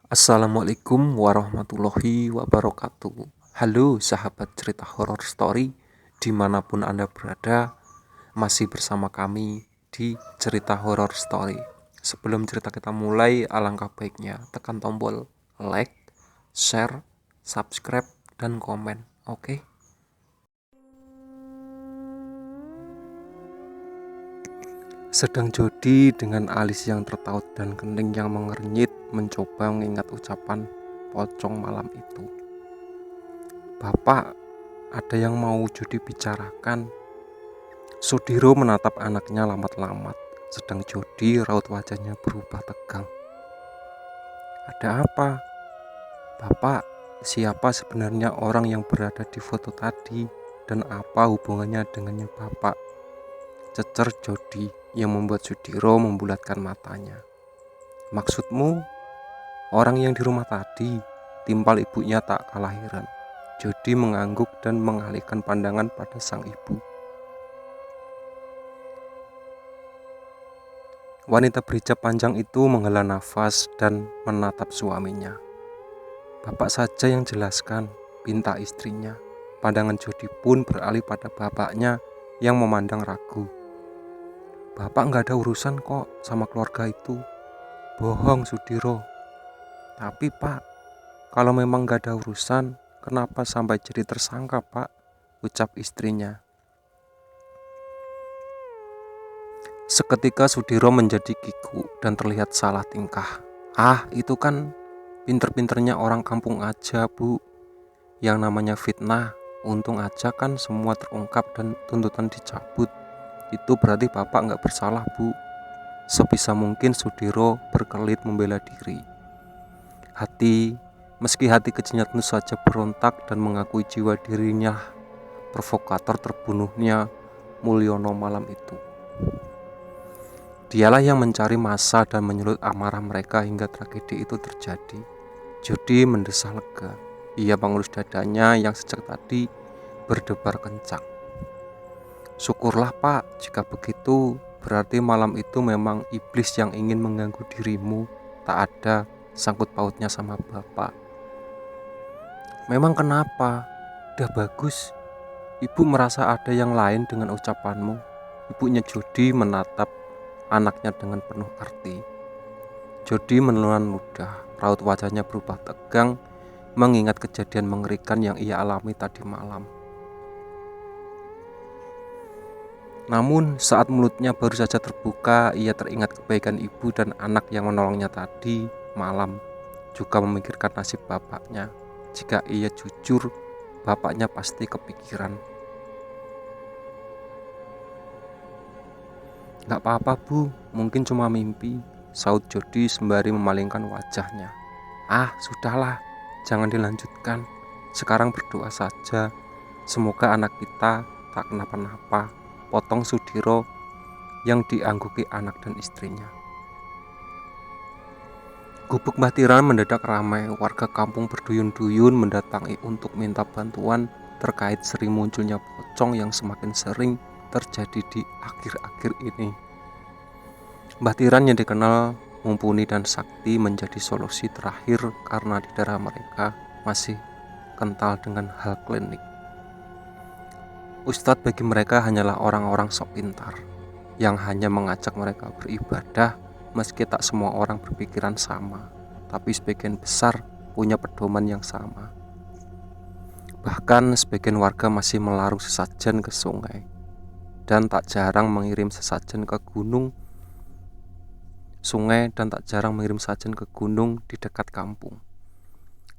Assalamualaikum warahmatullahi wabarakatuh. Halo sahabat cerita horor story, dimanapun Anda berada, masih bersama kami di cerita horor story. Sebelum cerita kita mulai, alangkah baiknya tekan tombol like, share, subscribe, dan komen. Oke? Sedang Jody dengan alis yang tertaut dan kening yang mengernyit mencoba mengingat ucapan pocong malam itu. Bapak, ada yang mau Jody bicarakan. Sudiro menatap anaknya lamat-lamat, sedang Jody raut wajahnya berubah tegang. Ada apa? Bapak, siapa sebenarnya orang yang berada di foto tadi dan apa hubungannya dengannya Bapak? Cecer Jody yang membuat Sudiro membulatkan matanya. Maksudmu, orang yang di rumah tadi? Timpal ibunya tak kalah heran. Jody mengangguk dan mengalihkan pandangan pada sang ibu. Wanita berhijab panjang itu menghela nafas dan menatap suaminya. Bapak saja yang jelaskan, pinta istrinya. Pandangan Jody pun beralih pada bapaknya yang memandang ragu. Bapak nggak ada urusan kok sama keluarga itu. Bohong Sudiro. Tapi Pak, kalau memang nggak ada urusan, kenapa sampai jadi tersangka Pak? Ucap istrinya. Seketika Sudiro menjadi kiku dan terlihat salah tingkah. Itu kan pinter-pinternya orang kampung aja Bu. Yang namanya fitnah, untung aja kan semua terungkap dan tuntutan dicabut. Itu berarti Bapak nggak bersalah Bu. Sebisa mungkin Sudiro berkelit membela diri. Meski hati kecilnya tentu saja berontak dan mengakui jiwa dirinya provokator terbunuhnya Mulyono malam itu. Dialah yang mencari massa dan menyulut amarah mereka hingga tragedi itu terjadi. Jody mendesah lega. Ia mengelus dadanya yang sejak tadi berdebar kencang. Syukurlah Pak, jika begitu berarti malam itu memang iblis yang ingin mengganggu dirimu. Tak ada sangkut pautnya sama Bapak. Memang kenapa? Udah bagus. Ibu merasa ada yang lain dengan ucapanmu. Ibunya Jody menatap anaknya dengan penuh arti. Jody menelan ludah, raut wajahnya berubah tegang mengingat kejadian mengerikan yang ia alami tadi malam. Namun saat mulutnya baru saja terbuka, ia teringat kebaikan ibu dan anak yang menolongnya tadi malam. Juga memikirkan nasib bapaknya. Jika ia jujur, bapaknya pasti kepikiran. Gak apa-apa Bu, mungkin cuma mimpi, saut Jody sembari memalingkan wajahnya. Sudahlah, jangan dilanjutkan. Sekarang berdoa saja, semoga anak kita tak kenapa-napa, potong Sudiro yang diangguki anak dan istrinya. Gubuk Mbah Tiran mendadak ramai. Warga kampung berduyun-duyun mendatangi untuk minta bantuan terkait sering munculnya pocong yang semakin sering terjadi di akhir-akhir ini. Mbah Tiran yang dikenal mumpuni dan sakti menjadi solusi terakhir karena di daerah mereka masih kental dengan hal klinik. Ustadz bagi mereka hanyalah orang-orang sok pintar yang hanya mengajak mereka beribadah, meski tak semua orang berpikiran sama, tapi sebagian besar punya pedoman yang sama. Bahkan sebagian warga masih melarung sesajen ke sungai dan tak jarang mengirim sesajen ke gunung di dekat kampung.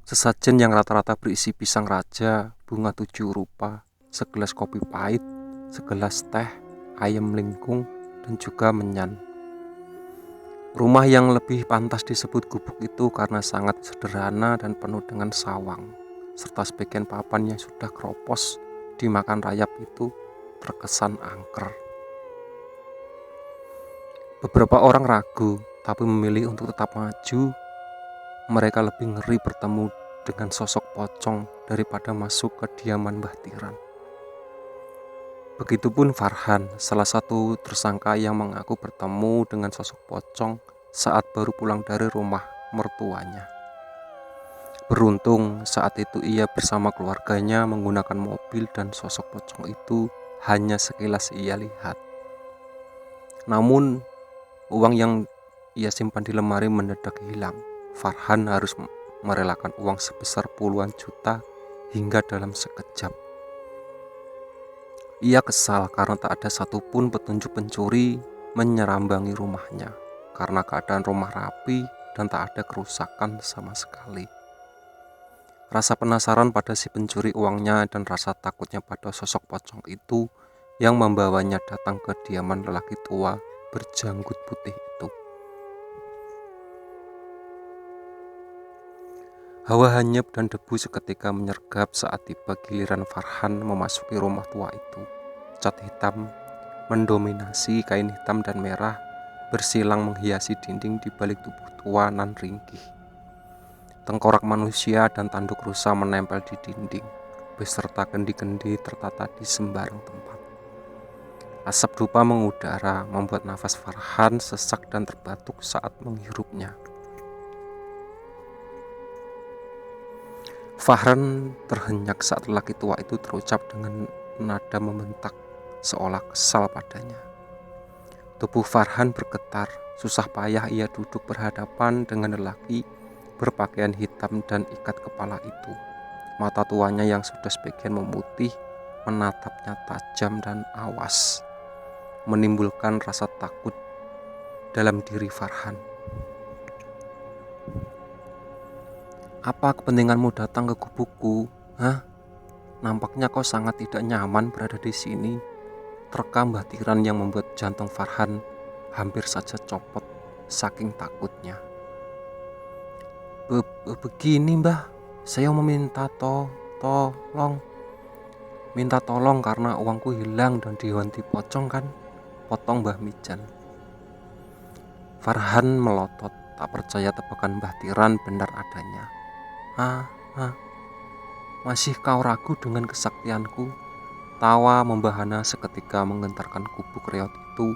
Sesajen yang rata-rata berisi pisang raja, bunga 7 rupa, segelas kopi pahit, segelas teh, ayam melingkung, dan juga menyan. Rumah yang lebih pantas disebut gubuk itu karena sangat sederhana dan penuh dengan sawang, serta sebagian papan yang sudah keropos dimakan rayap itu terkesan angker. Beberapa orang ragu, tapi memilih untuk tetap maju. Mereka lebih ngeri bertemu dengan sosok pocong daripada masuk ke kediaman Mbah Tiran. Begitupun Farhan, salah satu tersangka yang mengaku bertemu dengan sosok pocong saat baru pulang dari rumah mertuanya. Beruntung saat itu ia bersama keluarganya menggunakan mobil dan sosok pocong itu hanya sekilas ia lihat. Namun uang yang ia simpan di lemari mendadak hilang. Farhan harus merelakan uang sebesar puluhan juta hingga dalam sekejap. Ia kesal karena tak ada satupun petunjuk pencuri menyerambangi rumahnya, karena keadaan rumah rapi dan tak ada kerusakan sama sekali. Rasa penasaran pada si pencuri uangnya dan rasa takutnya pada sosok pocong itu yang membawanya datang ke kediaman lelaki tua berjanggut putih itu. Hawa hanyut dan debu seketika menyergap saat tiba giliran Farhan memasuki rumah tua itu. Cat hitam mendominasi kain hitam dan merah bersilang menghiasi dinding di balik tubuh tua nan ringkih. Tengkorak manusia dan tanduk rusa menempel di dinding, beserta kendi-kendi tertata di sembarang tempat. Asap dupa mengudara membuat nafas Farhan sesak dan terbatuk saat menghirupnya. Farhan terhenyak saat lelaki tua itu terucap dengan nada membentak seolah kesal padanya. Tubuh Farhan bergetar, susah payah ia duduk berhadapan dengan lelaki berpakaian hitam dan ikat kepala itu. Mata tuanya yang sudah sebagian memutih menatapnya tajam dan awas, menimbulkan rasa takut dalam diri Farhan. Apa kepentinganmu datang ke gubukku? Hah? Nampaknya kau sangat tidak nyaman berada di sini. Terkam batiran yang membuat jantung Farhan hampir saja copot saking takutnya. Begini mbah, saya meminta tolong. Minta tolong karena uangku hilang dan diwanti pocong kan? Potong Mbah Mijan. Farhan melotot, tak percaya tebakan Mbah Tiran benar adanya. Masih kau ragu dengan kesaktianku? Tawa membahana seketika menggentarkan gubuk reot itu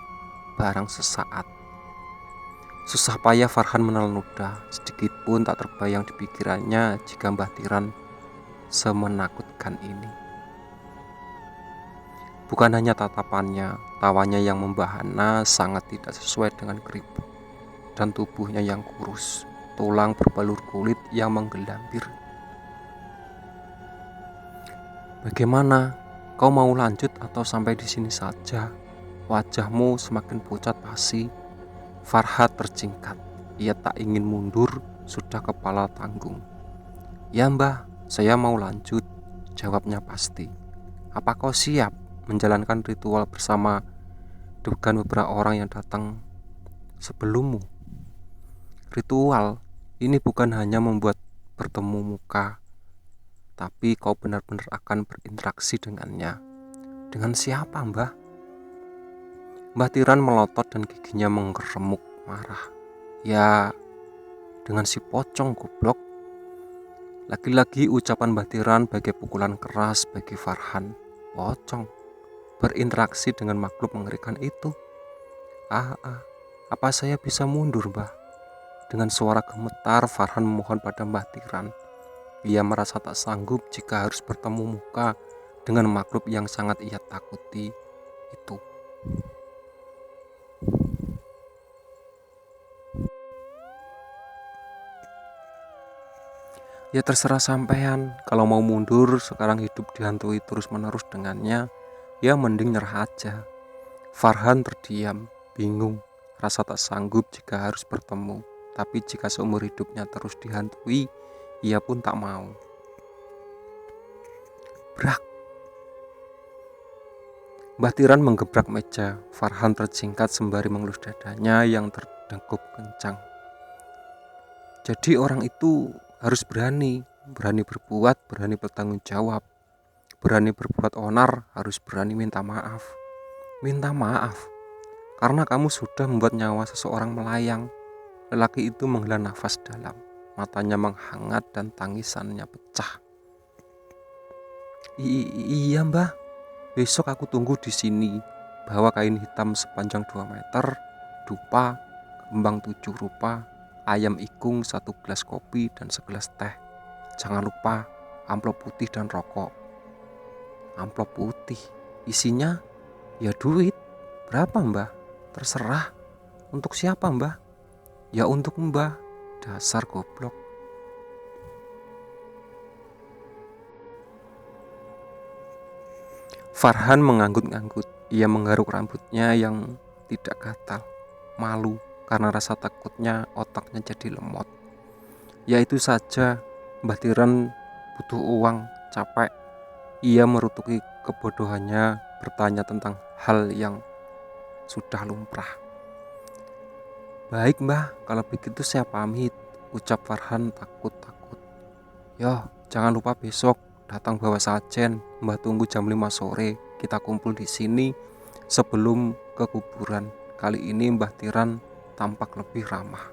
barang sesaat. Susah payah Farhan menelan ludah, sedikit pun tak terbayang di pikirannya jika Mbah Tiran semenakutkan ini. Bukan hanya tatapannya, tawanya yang membahana sangat tidak sesuai dengan keriput dan tubuhnya yang kurus, tulang berbalur kulit yang menggelambir. Bagaimana? Kau mau lanjut atau sampai di sini saja? Wajahmu semakin pucat pasi. Farhat terjingkat. Ia tak ingin mundur, sudah kepala tanggung. Ya mbah, saya mau lanjut, jawabnya pasti. Apa kau siap menjalankan ritual bersama dengan beberapa orang yang datang sebelummu? Ritual ini bukan hanya membuat bertemu muka, tapi kau benar-benar akan berinteraksi dengannya. Dengan siapa, mbah? Mbah Tiran melotot dan giginya menggeremuk marah. Ya, dengan si pocong goblok. Lagi-lagi ucapan Mbah Tiran bagai pukulan keras bagi Farhan. Pocong berinteraksi dengan makhluk mengerikan itu. Apa saya bisa mundur, mbah? Dengan suara gemetar Farhan memohon pada Mbah Tiran. Ia merasa tak sanggup jika harus bertemu muka dengan makhluk yang sangat ia takuti itu. Ya terserah sampean, kalau mau mundur sekarang hidup dihantui terus-menerus dengannya, ya mending nyerah aja. Farhan terdiam, bingung, rasa tak sanggup jika harus bertemu. Tapi jika seumur hidupnya terus dihantui, ia pun tak mau. Brak! Mbah Tiran menggebrak meja. Farhan terjingkat sembari mengelus dadanya yang terdengkup kencang. Jadi orang itu harus berani berbuat, berani bertanggung jawab, berani berbuat onar, harus berani minta maaf. Minta maaf karena kamu sudah membuat nyawa seseorang melayang. Lelaki itu menghela nafas dalam, matanya menghangat dan tangisannya pecah. Iya mbah, besok aku tunggu di sini. Bawa kain hitam sepanjang 2 meter, dupa, kembang 7 rupa, ayam ikung, 1 gelas kopi dan segelas teh. Jangan lupa amplop putih dan rokok. Amplop putih, isinya ya duit. Berapa mbah? Terserah. Untuk siapa mbah? Ya untuk mbah. Dasar goblok. Farhan mengangguk-anggut. Ia menggaruk rambutnya yang tidak gatal. Malu karena rasa takutnya otaknya jadi lemot. Ya itu saja, Mbah Tiran butuh uang, capek. Ia merutuki kebodohannya bertanya tentang hal yang sudah lumrah. Baik mbah, kalau begitu saya pamit, ucap Farhan takut-takut. Yo, jangan lupa besok datang bawa sajen. Mbah tunggu jam 5 sore. Kita kumpul di sini sebelum ke kuburan. Kali ini Mbah Tiran tampak lebih ramah.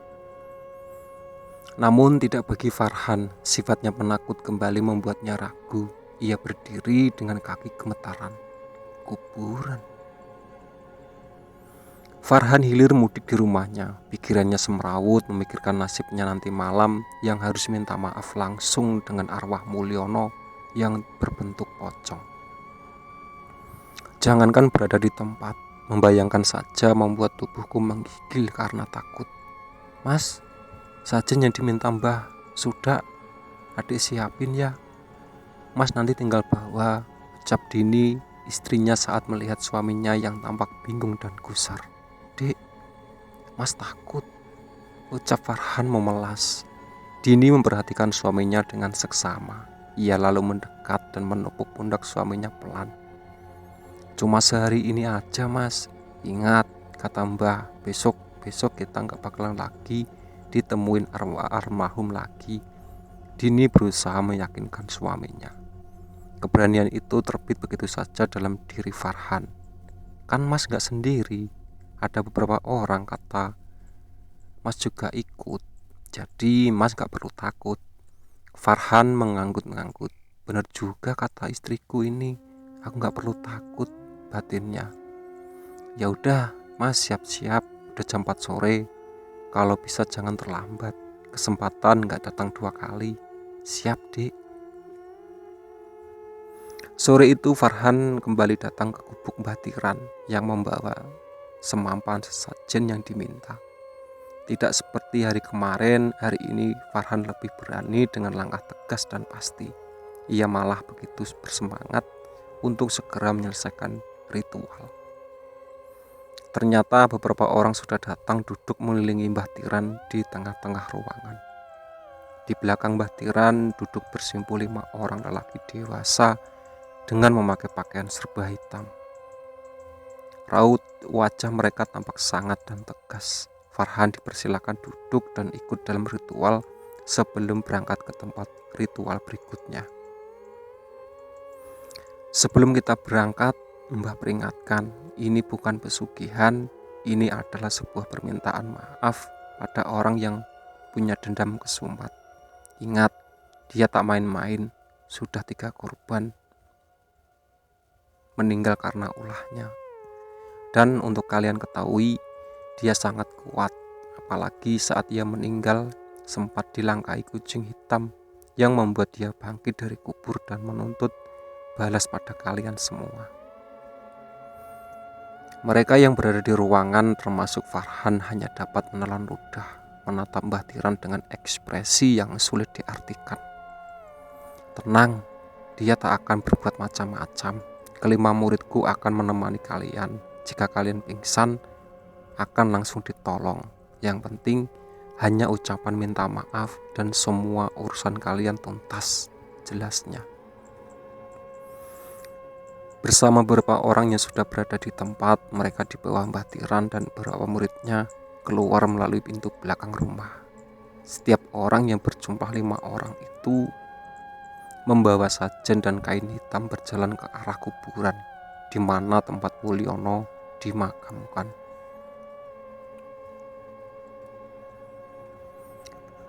Namun tidak bagi Farhan, sifatnya penakut kembali membuatnya ragu. Ia berdiri dengan kaki gemetaran. Kuburan. Farhan hilir mudik di rumahnya. Pikirannya semrawut memikirkan nasibnya nanti malam yang harus minta maaf langsung dengan arwah Mulyono yang berbentuk pocong. Jangankan berada di tempat, membayangkan saja membuat tubuhku menggigil karena takut. Mas, sajen yang diminta mbah sudah adik siapin ya. Mas nanti tinggal bawa, ucap Dini istrinya saat melihat suaminya yang tampak bingung dan gusar. Dek, mas takut, ucap Farhan memelas. Dini memperhatikan suaminya dengan seksama. Ia lalu mendekat dan menepuk pundak suaminya pelan. Cuma sehari ini aja mas. Ingat, kata mbah, besok kita gak bakalan lagi ditemuin almarhum lagi. Dini berusaha meyakinkan suaminya. Keberanian itu terbit begitu saja dalam diri Farhan. Kan mas gak sendiri, ada beberapa orang, kata mas juga ikut. Jadi mas gak perlu takut. Farhan menganggut-nganggut. Bener juga kata istriku ini, aku gak perlu takut, batinnya. Ya udah mas, siap-siap, udah jam 4 sore. Kalau bisa jangan terlambat, kesempatan gak datang 2 kali. Siap dek. Sore itu Farhan kembali datang ke gubuk Mbah Tiran yang membawa semampan sesajen yang diminta. Tidak seperti hari kemarin, hari ini Farhan lebih berani dengan langkah tegas dan pasti. Ia malah begitu bersemangat untuk segera menyelesaikan ritual. Ternyata beberapa orang sudah datang duduk mengelilingi Mbah Tiran di tengah-tengah ruangan. Di belakang Mbah Tiran duduk bersimpul 5 orang lelaki dewasa dengan memakai pakaian serba hitam. Raut wajah mereka tampak sangat dan tegas. Farhan dipersilakan duduk dan ikut dalam ritual sebelum berangkat ke tempat ritual berikutnya. Sebelum kita berangkat, Mbah peringatkan, ini bukan pesugihan, ini adalah sebuah permintaan maaf pada orang yang punya dendam kesumat. Ingat, dia tak main-main, sudah 3 korban meninggal karena ulahnya. Dan untuk kalian ketahui, dia sangat kuat, apalagi saat ia meninggal sempat dilangkai kucing hitam yang membuat dia bangkit dari kubur dan menuntut balas pada kalian semua. Mereka yang berada di ruangan termasuk Farhan hanya dapat menelan ludah, menatap Mbah Tiran dengan ekspresi yang sulit diartikan. Tenang, dia tak akan berbuat macam-macam. Kelima muridku akan menemani kalian. Jika kalian pingsan, akan langsung ditolong. Yang penting hanya ucapan minta maaf dan semua urusan kalian tuntas, jelasnya. Bersama beberapa orang yang sudah berada di tempat, mereka dibawa Mbah Tiran dan beberapa muridnya keluar melalui pintu belakang rumah. Setiap orang yang berjumlah 5 orang itu membawa sajen dan kain hitam berjalan ke arah kuburan di mana tempat Mulyono dimakamkan.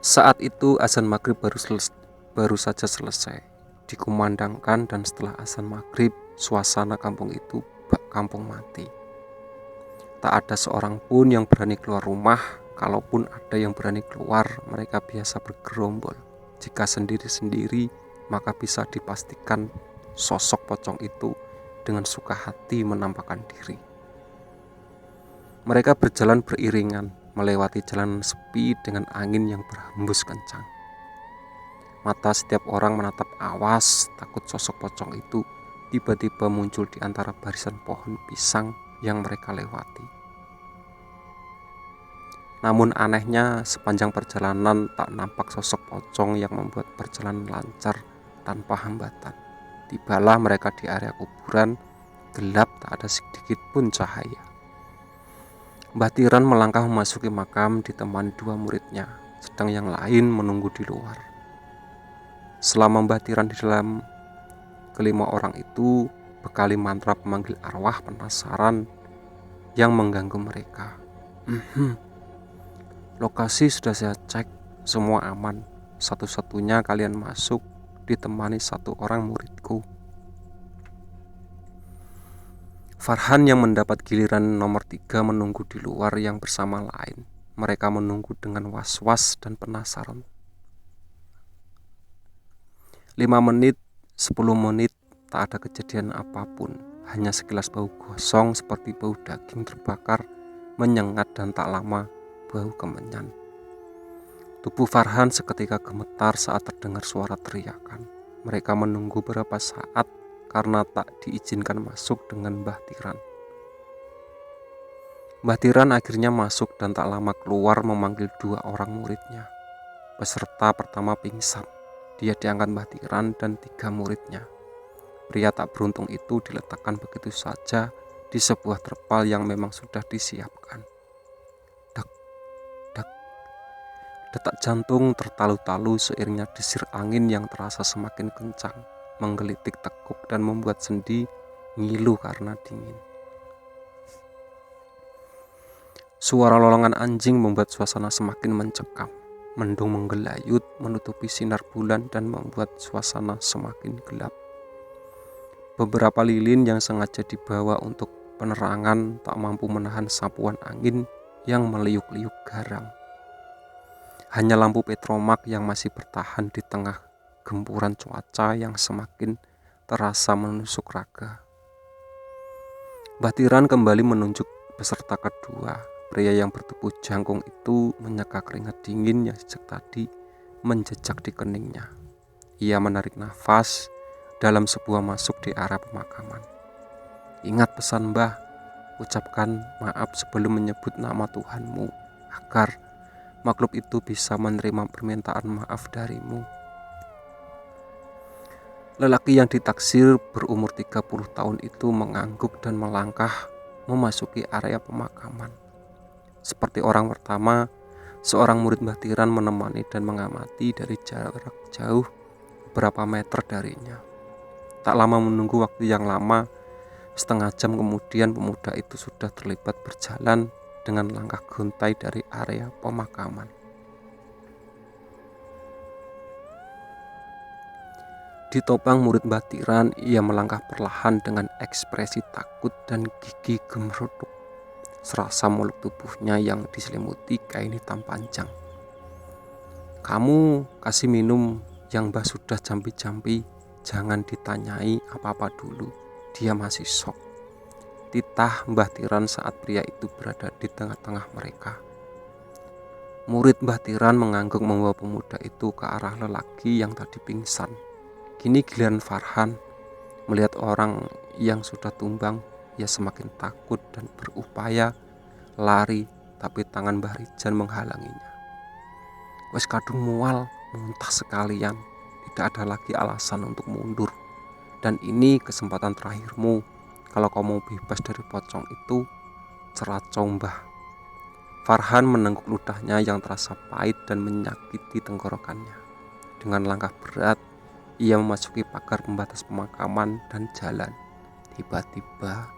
Saat itu azan maghrib baru saja selesai dikumandangkan, dan setelah azan maghrib suasana kampung itu bak kampung mati. Tak ada seorang pun yang berani keluar rumah. Kalaupun ada yang berani keluar, mereka biasa bergerombol Jika sendiri-sendiri, maka bisa dipastikan sosok pocong itu dengan suka hati menampakkan diri. Mereka berjalan beriringan, melewati jalan sepi dengan angin yang berhembus kencang. Mata setiap orang menatap awas, takut sosok pocong itu tiba-tiba muncul di antara barisan pohon pisang yang mereka lewati. Namun anehnya, sepanjang perjalanan tak nampak sosok pocong yang membuat perjalanan lancar tanpa hambatan. Tibalah mereka di area kuburan, gelap, tak ada sedikit pun cahaya. Mbah Tiran melangkah memasuki makam ditemani 2 muridnya, sedang yang lain menunggu di luar. Selama Mbah Tiran di dalam, kelima orang itu bekali mantra pemanggil arwah penasaran yang mengganggu mereka. Lokasi sudah saya cek, semua aman. Satu-satunya kalian masuk ditemani 1 orang muridku. Farhan yang mendapat giliran nomor 3 menunggu di luar yang bersama lain. Mereka menunggu dengan was-was dan penasaran. 5 menit, 10 menit, tak ada kejadian apapun. Hanya sekilas bau gosong seperti bau daging terbakar menyengat dan tak lama bau kemenyan. Tubuh Farhan seketika gemetar saat terdengar suara teriakan. Mereka menunggu beberapa saat karena tak diizinkan masuk dengan Mbah Tiran. Mbah Tiran akhirnya masuk dan tak lama keluar memanggil 2 orang muridnya. Peserta pertama pingsan. Dia diangkat Mbah Tiran dan 3 muridnya. Pria tak beruntung itu diletakkan begitu saja di sebuah terpal yang memang sudah disiapkan. Detak jantung tertalu-talu seiringnya desir angin yang terasa semakin kencang, menggelitik tekuk dan membuat sendi ngilu karena dingin. Suara lolongan anjing membuat suasana semakin mencekam. Mendung menggelayut menutupi sinar bulan dan membuat suasana semakin gelap. Beberapa lilin yang sengaja dibawa untuk penerangan tak mampu menahan sapuan angin yang meliuk-liuk garang. Hanya lampu petromak yang masih bertahan di tengah gempuran cuaca yang semakin terasa menusuk raga. Mbah Tiran kembali menunjuk peserta kedua. Pria yang bertubuh jangkung itu menyeka keringat dingin yang sejak tadi menjejak di keningnya. Ia menarik nafas dalam sebuah masuk di arah pemakaman. Ingat pesan Mbah, ucapkan maaf sebelum menyebut nama Tuhanmu, agar makhluk itu bisa menerima permintaan maaf darimu. Lelaki yang ditaksir berumur 30 tahun itu mengangguk dan melangkah memasuki area pemakaman. Seperti orang pertama, seorang murid Mbah Tiran menemani dan mengamati dari jarak jauh beberapa meter darinya. Tak lama menunggu waktu yang lama, setengah jam kemudian pemuda itu sudah terlibat berjalan dengan langkah gontai dari area pemakaman. Ditopang murid Mbah Tiran, ia melangkah perlahan dengan ekspresi takut dan gigi gemerutuk. Serasa muluk tubuhnya yang diselimuti kain hitam panjang. Kamu kasih minum yang Mbah sudah jampi-jampi, jangan ditanyai apa-apa dulu, dia masih shock. Titah Mbah Tiran saat pria itu berada di tengah-tengah mereka. Murid Mbah Tiran mengangguk membawa pemuda itu ke arah lelaki yang tadi pingsan. Kini giliran Farhan. Melihat orang yang sudah tumbang, ia semakin takut dan berupaya lari, tapi tangan Mbah Rijan menghalanginya. Wes kadung mual, muntah sekalian, tidak ada lagi alasan untuk mundur. Dan ini kesempatan terakhirmu. Kalau kau mau bebas dari pocong itu, ceracau Mbah. Farhan menengguk ludahnya yang terasa pahit dan menyakiti tenggorokannya. Dengan langkah berat, ia memasuki pagar pembatas pemakaman dan jalan. Tiba-tiba,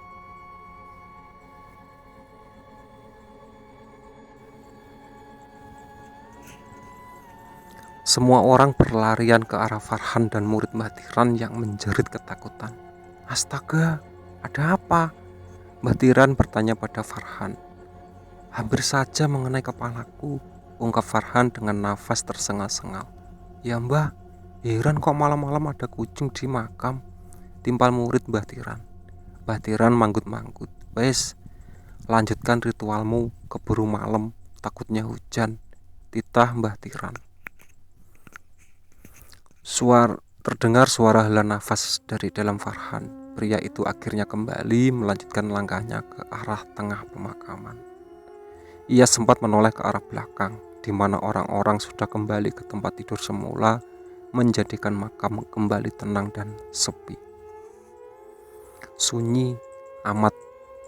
semua orang berlarian ke arah Farhan dan murid Mbah Tiran yang menjerit ketakutan. Astaga, ada apa? Mbah Tiran bertanya pada Farhan. Hampir saja mengenai kepalaku, ungkap Farhan dengan nafas tersengal-sengal. "Ya mbah, heran kok malam-malam ada kucing di makam," timpal murid Mbah Tiran. Mbah Tiran manggut-manggut. "Wes, lanjutkan ritualmu, keburu malam, takutnya hujan," titah Mbah Tiran. Terdengar suara hela nafas dari dalam Farhan. Pria itu akhirnya kembali melanjutkan langkahnya ke arah tengah pemakaman. Ia sempat menoleh ke arah belakang, di mana orang-orang sudah kembali ke tempat tidur semula, menjadikan makam kembali tenang dan sepi. Sunyi,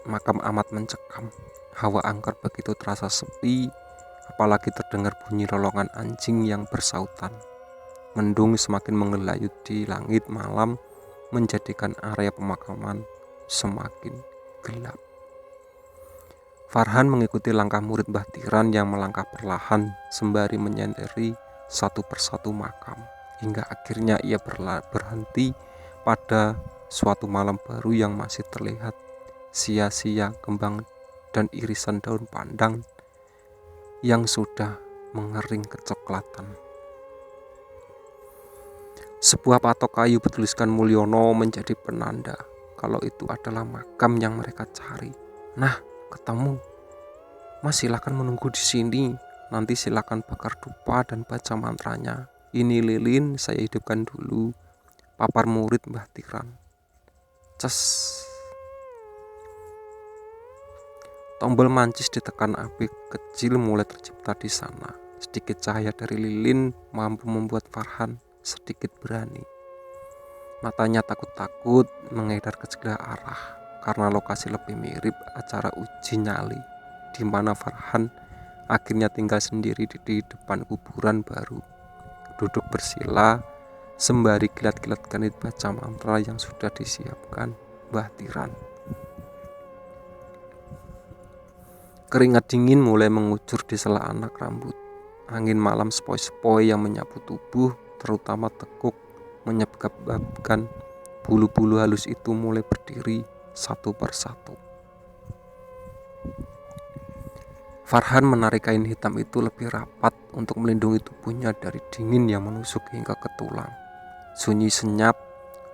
makam amat mencekam. Hawa angker begitu terasa sepi, apalagi terdengar bunyi lolongan anjing yang bersautan. Mendung semakin menggelayut di langit malam, menjadikan area pemakaman semakin gelap. Farhan mengikuti langkah murid Mbah Tiran yang melangkah perlahan sembari menyendiri satu persatu makam, hingga akhirnya ia berhenti pada suatu malam baru yang masih terlihat sia-sia kembang dan irisan daun pandan yang sudah mengering kecoklatan. Sebuah patok kayu bertuliskan Mulyono menjadi penanda kalau itu adalah makam yang mereka cari. "Nah, ketemu. Mas, silakan menunggu di sini. Nanti silakan bakar dupa dan baca mantranya. Ini lilin saya hidupkan dulu," papar murid Mbah Tiran. Ces. Tombol mancis ditekan api kecil mulai tercipta di sana. Sedikit cahaya dari lilin mampu membuat Farhan sedikit berani. Matanya takut-takut mengedar ke segala arah karena lokasi lebih mirip acara uji nyali, di mana Farhan akhirnya tinggal sendiri di depan kuburan baru, duduk bersila sembari kilat-kilat kanit baca mantra yang sudah disiapkan Mbah Tiran. Keringat dingin mulai mengucur di sela anak rambut. Angin malam sepoi-sepoi yang menyapu tubuh, terutama tekuk, menyebabkan bulu-bulu halus itu mulai berdiri satu persatu. Farhan menarik kain hitam itu lebih rapat untuk melindungi tubuhnya dari dingin yang menusuk hingga ke tulang. Sunyi senyap.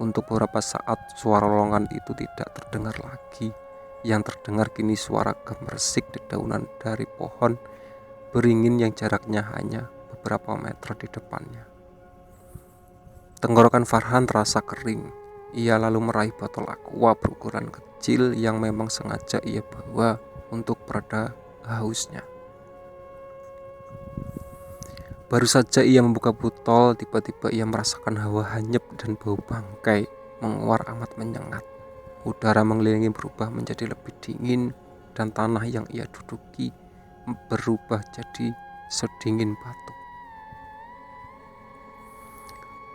Untuk beberapa saat suara lolongan itu tidak terdengar lagi. Yang terdengar kini suara gemersik dedaunan dari pohon beringin yang jaraknya hanya beberapa meter di depannya. Tenggorokan Farhan terasa kering. Ia lalu meraih botol aqua berukuran kecil yang memang sengaja ia bawa untuk pereda hausnya. Baru saja ia membuka botol, tiba-tiba ia merasakan hawa hanyep dan bau bangkai menguar amat menyengat. Udara mengelilingi berubah menjadi lebih dingin dan tanah yang ia duduki berubah jadi sedingin batu.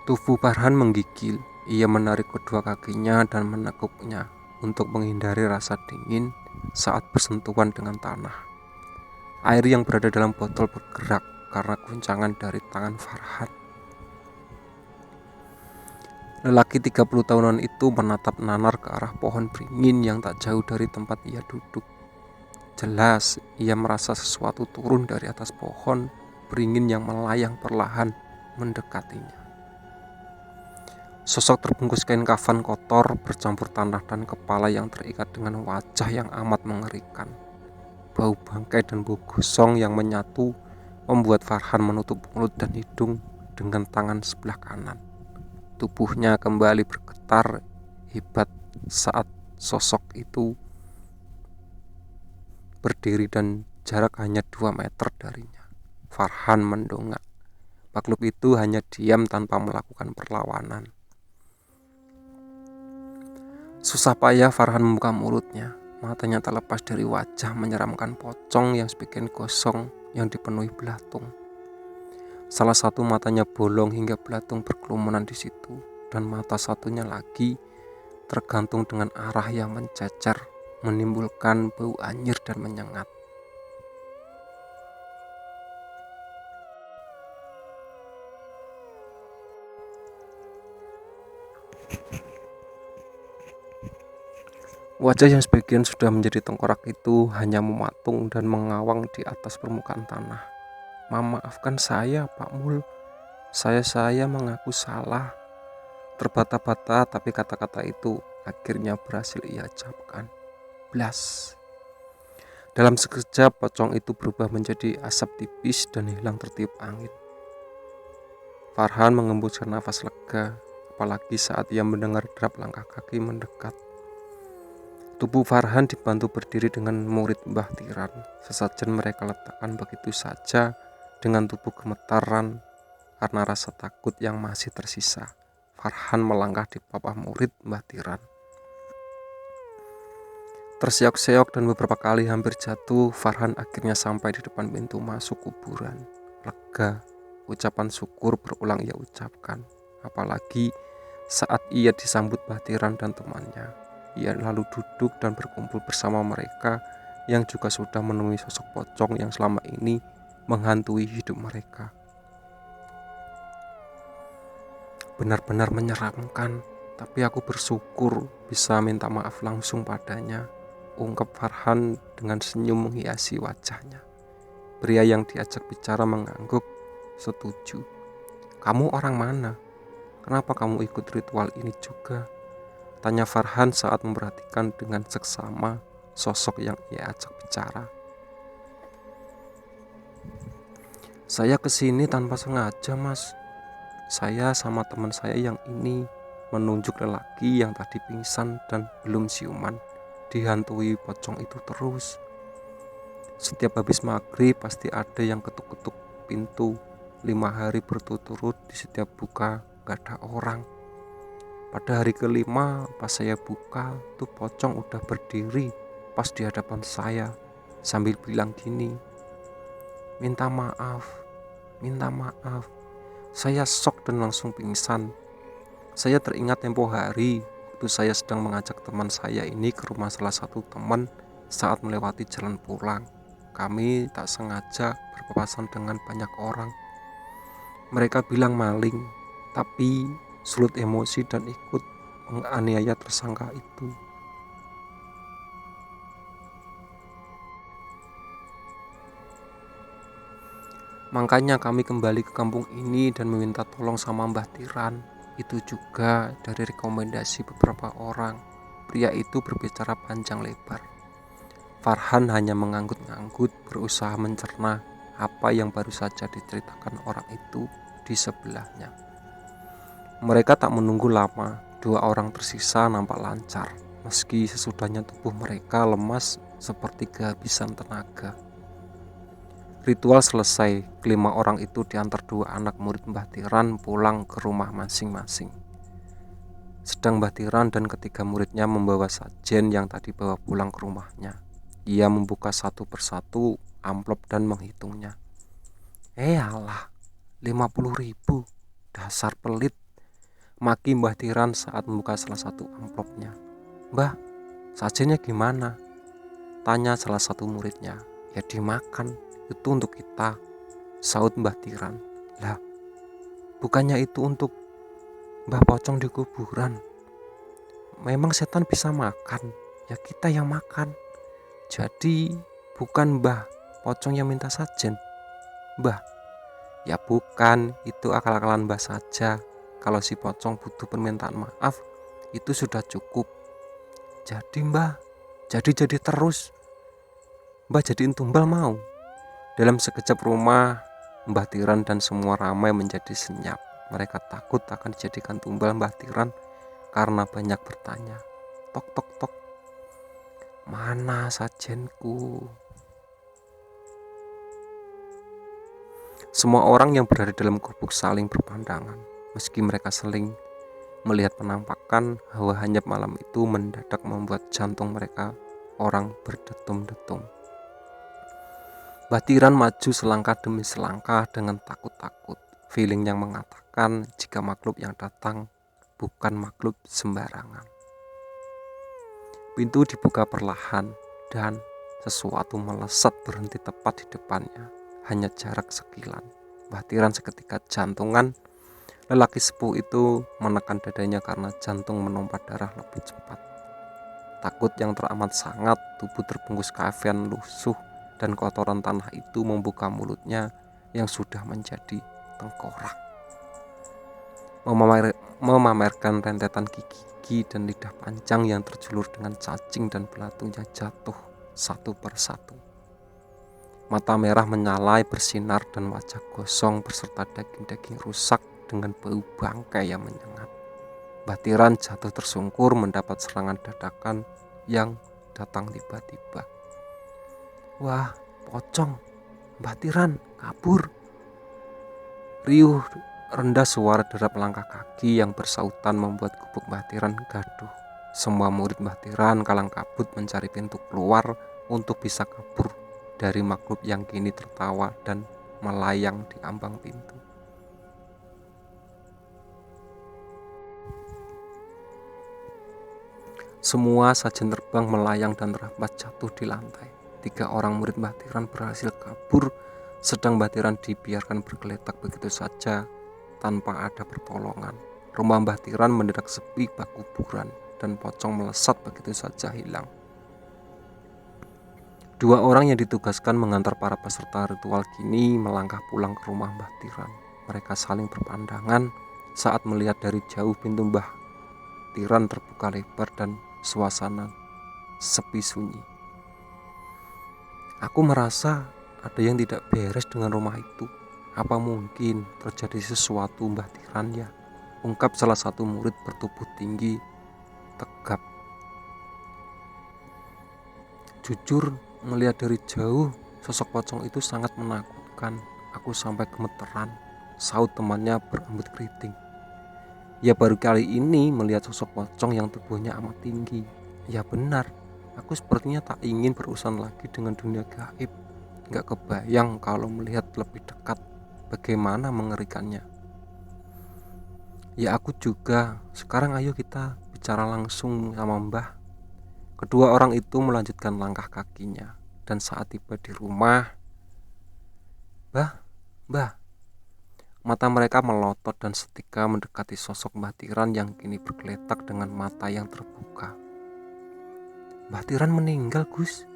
Tubuh Farhan menggigil. Ia menarik kedua kakinya dan menekuknya untuk menghindari rasa dingin saat bersentuhan dengan tanah. Air yang berada dalam botol bergerak karena guncangan dari tangan Farhan. Lelaki 30 tahunan itu menatap nanar ke arah pohon beringin yang tak jauh dari tempat ia duduk. Jelas ia merasa sesuatu turun dari atas pohon beringin yang melayang perlahan mendekatinya. Sosok terbungkus kain kafan kotor bercampur tanah dan kepala yang terikat dengan wajah yang amat mengerikan. Bau bangkai dan bau gosong yang menyatu membuat Farhan menutup mulut dan hidung dengan tangan sebelah kanan. Tubuhnya kembali bergetar hebat saat sosok itu berdiri dan jarak hanya 2 meter darinya. Farhan mendongak. Makhluk itu hanya diam tanpa melakukan perlawanan. Susah payah Farhan membuka mulutnya. Matanya tak lepas dari wajah menyeramkan pocong yang sebagian gosong yang dipenuhi belatung. Salah satu matanya bolong hingga belatung berkelumunan di situ, dan mata satunya lagi tergantung dengan arah yang mencecer, menimbulkan bau anyir dan menyengat. Wajah yang sebagian sudah menjadi tengkorak itu hanya mematung dan mengawang di atas permukaan tanah. "Memaafkan saya, Pak Mul," Saya mengaku salah, terbata-bata, tapi kata-kata itu akhirnya berhasil ia ucapkan. Blas. Dalam sekejap pocong itu berubah menjadi asap tipis dan hilang tertiup angin. Farhan mengembuskan nafas lega, apalagi saat ia mendengar derap langkah kaki mendekat. Tubuh Farhan dibantu berdiri dengan murid Mbah Tiran. Sesajen mereka letakkan begitu saja dengan tubuh gemetaran karena rasa takut yang masih tersisa. Farhan melangkah di papan murid Mbah Tiran. Terseok-seok dan beberapa kali hampir jatuh, Farhan akhirnya sampai di depan pintu masuk kuburan. Lega, ucapan syukur berulang ia ucapkan. Apalagi saat ia disambut Mbah Tiran dan temannya. Ia lalu duduk dan berkumpul bersama mereka yang juga sudah menemui sosok pocong yang selama ini menghantui hidup mereka. Benar-benar menyeramkan, tapi aku bersyukur bisa minta maaf langsung padanya, ungkap Farhan dengan senyum menghiasi wajahnya. Pria yang diajak bicara mengangguk, setuju. Kamu orang mana? Kenapa kamu ikut ritual ini juga? Tanya Farhan saat memperhatikan dengan seksama sosok yang ia ajak bicara. Saya kesini tanpa sengaja, Mas. Saya sama teman saya yang ini, menunjuk lelaki yang tadi pingsan dan belum siuman, dihantui pocong itu terus. Setiap habis maghrib pasti ada yang ketuk-ketuk pintu. 5 hari berturut-turut di setiap buka gak ada orang. Pada hari kelima pas saya buka tuh pocong udah berdiri pas di hadapan saya sambil bilang gini, minta maaf. Saya shock dan langsung pingsan. Saya teringat tempo hari waktu saya sedang mengajak teman saya ini ke rumah salah satu teman saat melewati jalan pulang. Kami tak sengaja berpapasan dengan banyak orang. Mereka bilang maling, tapi sulut emosi dan ikut menganiaya tersangka itu. Makanya kami kembali ke kampung ini dan meminta tolong sama Mbah Tiran. Itu juga dari rekomendasi beberapa orang. Pria itu berbicara panjang lebar. Farhan hanya mengangguk-anggut, berusaha mencerna apa yang baru saja diceritakan orang itu di sebelahnya. Mereka tak menunggu lama, 2 orang tersisa nampak lancar, meski sesudahnya tubuh mereka lemas seperti kehabisan tenaga. Ritual selesai, 5 orang itu diantar 2 anak murid Mbah Tiran pulang ke rumah masing-masing. Sedang Mbah Tiran dan ketiga muridnya membawa sajen yang tadi bawa pulang ke rumahnya. Ia membuka satu persatu amplop dan menghitungnya. Alah, 50.000, dasar pelit, maki Mbah Tiran saat membuka salah satu amplopnya. Mbah, sajennya gimana? Tanya salah satu muridnya. Ya dimakan, itu untuk kita, saut Mbah Tiran. Lah, bukannya itu untuk Mbah Pocong di kuburan? Memang setan bisa makan, ya kita yang makan. Jadi bukan Mbah Pocong yang minta sajen. Mbah, ya bukan, itu akal-akalan Mbah saja. Kalau si pocong butuh permintaan maaf, itu sudah cukup. Jadi Mbah, jadi terus. Mbah jadiin tumbal mau. Dalam sekejap rumah, Mbah Tiran dan semua ramai menjadi senyap. Mereka takut akan dijadikan tumbal Mbah Tiran karena banyak bertanya. Tok tok tok, mana sajenku? Semua orang yang berada dalam gubuk saling berpandangan. Meski mereka saling melihat penampakan, hawa hanyap malam itu mendadak membuat jantung mereka orang berdetum-detum. Mbah Tiran maju selangkah demi selangkah dengan takut-takut. Feeling yang mengatakan jika makhluk yang datang bukan makhluk sembarangan. Pintu dibuka perlahan dan sesuatu melesat berhenti tepat di depannya. Hanya jarak sekilan. Mbah Tiran seketika jantungan. Lelaki sepuh itu menekan dadanya karena jantung menompa darah lebih cepat. Takut yang teramat sangat, tubuh terbungkus kafein lusuh dan kotoran tanah itu membuka mulutnya yang sudah menjadi tengkorak. memamerkan rentetan gigi dan lidah panjang yang terjulur dengan cacing dan belatungnya jatuh satu persatu. Mata merah menyalai bersinar dan wajah gosong beserta daging-daging rusak dengan bau bangkai yang menyengat. Mbah Tiran jatuh tersungkur mendapat serangan dadakan yang datang tiba-tiba. Wah, pocong, Mbah Tiran kabur. Riuh rendah suara derap langkah kaki yang bersautan membuat gubuk Mbah Tiran gaduh. Semua murid Mbah Tiran kalang kabut mencari pintu keluar untuk bisa kabur dari makhluk yang kini tertawa dan melayang di ambang pintu. Semua sajen terbang melayang dan terambat jatuh di lantai. 3 orang murid Mbah Tiran berhasil kabur, sedang Mbah Tiran dibiarkan bergeletak begitu saja tanpa ada pertolongan. Rumah Mbah Tiran mendadak sepi bak kuburan dan pocong melesat begitu saja hilang. 2 orang yang ditugaskan mengantar para peserta ritual kini melangkah pulang ke rumah Mbah Tiran. Mereka saling berpandangan saat melihat dari jauh pintu Mbah Tiran terbuka lebar dan suasana sepi sunyi. Aku merasa ada yang tidak beres dengan rumah itu. Apa mungkin terjadi sesuatu Mbah Tiran ya? Ungkap salah satu murid bertubuh tinggi tegap. Jujur, melihat dari jauh sosok pocong itu sangat menakutkan. Aku sampai gemeteran, saut temannya berambut keriting. Ya baru kali ini melihat sosok pocong yang tubuhnya amat tinggi. Ya benar, aku sepertinya tak ingin berurusan lagi dengan dunia gaib. Gak kebayang kalau melihat lebih dekat bagaimana mengerikannya. Ya aku juga, sekarang ayo kita bicara langsung sama Mbah. Kedua orang itu melanjutkan langkah kakinya. Dan saat tiba di rumah, Mbah, mata mereka melotot dan seketika mendekati sosok Mbah Tiran yang kini bergeletak dengan mata yang terbuka. Mbah Tiran meninggal, Gus,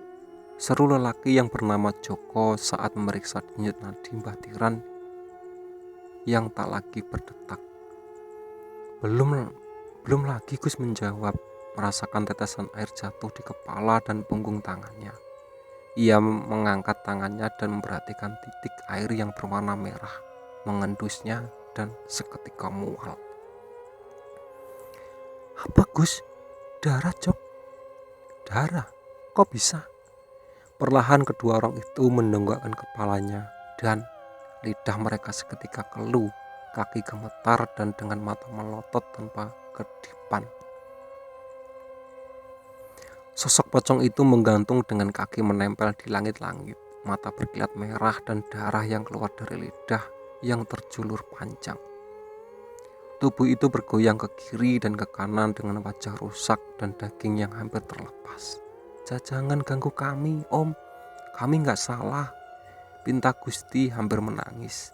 seru lelaki yang bernama Joko saat memeriksa denyut nadi Mbah Tiran yang tak lagi berdetak. Belum lagi, Gus menjawab, merasakan tetesan air jatuh di kepala dan punggung tangannya. Ia mengangkat tangannya dan memperhatikan titik air yang berwarna merah mengendusnya dan seketika mual. Apa, Gus? Darah, Cok? Darah? Kok bisa? Perlahan kedua orang itu mendongakkan kepalanya dan lidah mereka seketika keluh, kaki gemetar dan dengan mata melotot tanpa kedipan. Sosok pocong itu menggantung dengan kaki menempel di langit-langit, mata berkilat merah dan darah yang keluar dari lidah yang terjulur panjang. Tubuh itu bergoyang ke kiri dan ke kanan dengan wajah rusak dan daging yang hampir terlepas. Jangan ganggu kami, Om. Kami gak salah. Pinta Gusti hampir menangis.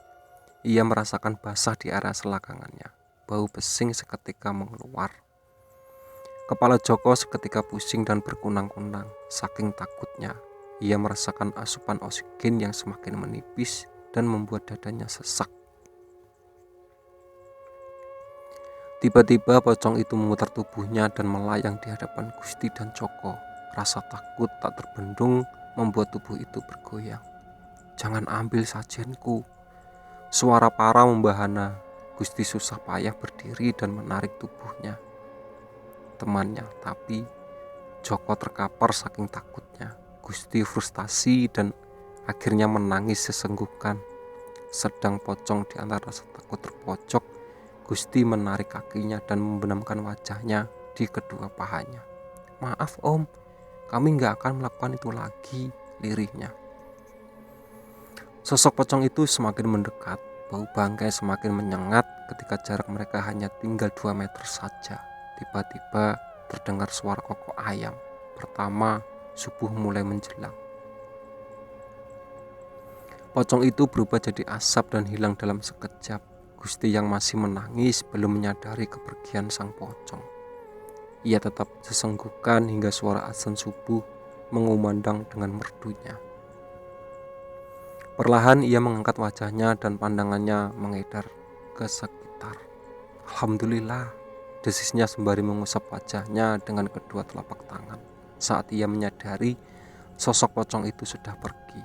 Ia merasakan basah di area selangkangannya. Bau pesing seketika mengeluar. Kepala Joko seketika pusing dan berkunang-kunang. Saking takutnya, ia merasakan asupan oksigen yang semakin menipis dan membuat dadanya sesak. Tiba-tiba pocong itu memutar tubuhnya dan melayang di hadapan Gusti dan Joko. Rasa takut tak terbendung membuat tubuh itu bergoyang. Jangan ambil sajenku. Suara parau membahana. Gusti susah payah berdiri dan menarik tubuhnya temannya, tapi Joko terkapar saking takutnya. Gusti frustasi dan akhirnya menangis sesenggukan. Sedang pocong di antara rasa takut terpojok, Gusti menarik kakinya dan membenamkan wajahnya di kedua pahanya. Maaf, Om, kami gak akan melakukan itu lagi, lirihnya. Sosok pocong itu semakin mendekat. Bau bangkai semakin menyengat ketika jarak mereka hanya tinggal 2 meter saja. Tiba-tiba terdengar suara kokok ayam. Pertama, subuh mulai menjelang. Pocong itu berubah jadi asap dan hilang dalam sekejap. Gusti yang masih menangis belum menyadari kepergian sang pocong. Ia tetap sesenggukan hingga suara azan subuh mengumandang dengan merdunya. Perlahan ia mengangkat wajahnya dan pandangannya mengedar ke sekitar. Alhamdulillah, desisnya sembari mengusap wajahnya dengan kedua telapak tangan saat ia menyadari sosok pocong itu sudah pergi.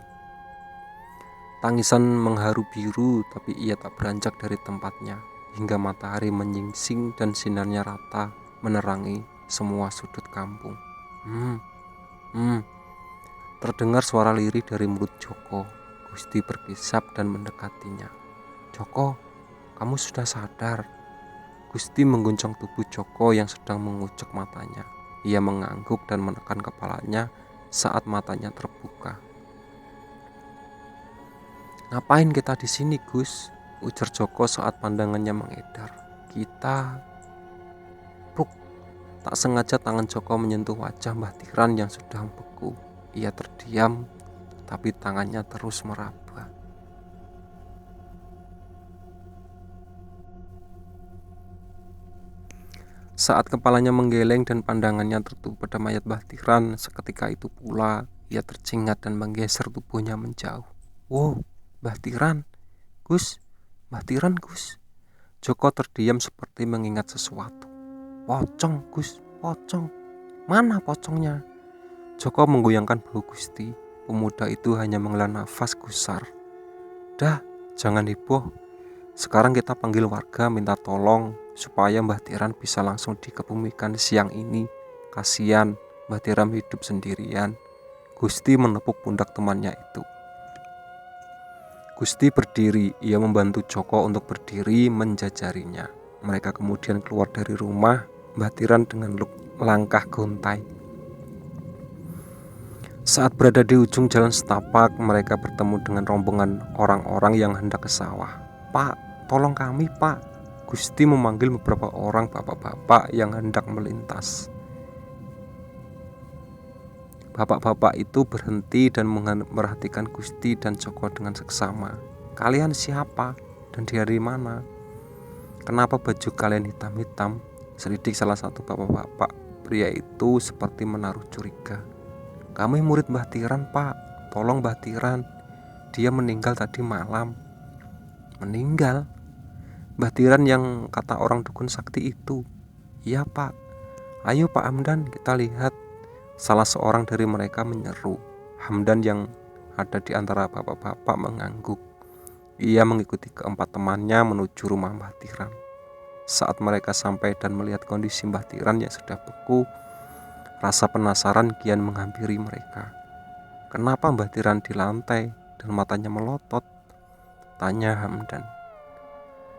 Tangisan mengharu biru, tapi ia tak beranjak dari tempatnya hingga matahari menyingsing dan sinarnya rata menerangi semua sudut kampung. Hmm, hmm. Terdengar suara lirih dari mulut Joko. Gusti berkisap dan mendekatinya. Joko, kamu sudah sadar? Gusti mengguncang tubuh Joko yang sedang mengucek matanya. Ia mengangguk dan menekan kepalanya saat matanya terbuka. Ngapain kita di sini, Gus? Ujar Joko saat pandangannya mengedar. Kita... Puk! Tak sengaja tangan Joko menyentuh wajah Mbah Tiran yang sudah membeku. Ia terdiam, tapi tangannya terus meraba. Saat kepalanya menggeleng dan pandangannya tertuju pada mayat Mbah Tiran, seketika itu pula ia tercengat dan menggeser tubuhnya menjauh. Wow, Mbah Tiran, Gus, Mbah Tiran, Gus. Joko terdiam seperti mengingat sesuatu. Pocong, Gus, pocong. Mana pocongnya? Joko menggoyangkan bahu Gusti. Pemuda itu hanya menghela nafas gusar. Dah, jangan heboh. Sekarang kita panggil warga minta tolong supaya Mbah Tiran bisa langsung dikebumikan siang ini. Kasihan Mbah Tiran hidup sendirian. Gusti menepuk pundak temannya itu. Gusti berdiri, ia membantu Joko untuk berdiri menjajarinya. Mereka kemudian keluar dari rumah Mbah Tiran dengan langkah gontai. Saat berada di ujung jalan setapak, mereka bertemu dengan rombongan orang-orang yang hendak ke sawah. Pak, tolong kami, Pak. Gusti memanggil beberapa orang bapak-bapak yang hendak melintas. Bapak-bapak itu berhenti dan memperhatikan Gusti dan Joko dengan seksama. Kalian siapa dan dari mana? Kenapa baju kalian hitam-hitam? Selidik salah satu bapak-bapak. Pria itu seperti menaruh curiga. Kami murid Mbah Tiran, Pak. Tolong Mbah Tiran. Dia meninggal tadi malam. Meninggal? Mbah Tiran yang kata orang dukun sakti itu. Iya, Pak. Ayo Pak Hamdan, kita lihat. Salah seorang dari mereka menyeru. Hamdan yang ada di antara bapak-bapak mengangguk. Ia mengikuti keempat temannya menuju rumah Mbah Tiran. Saat mereka sampai dan melihat kondisi Mbah Tiran yang sudah beku, rasa penasaran kian menghampiri mereka. Kenapa Mbah Tiran di lantai dan matanya melotot? Tanya Hamdan.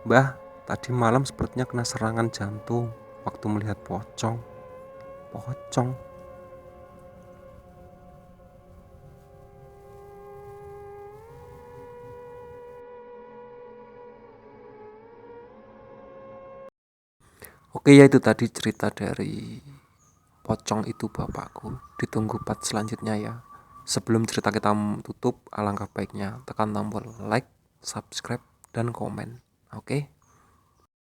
Mbah, tadi malam sepertinya kena serangan jantung waktu melihat pocong. Pocong? Oke, ya itu tadi cerita dari pocong itu bapakku. Ditunggu part selanjutnya ya. Sebelum cerita kita tutup, alangkah baiknya tekan tombol like, subscribe, dan komen. Oke?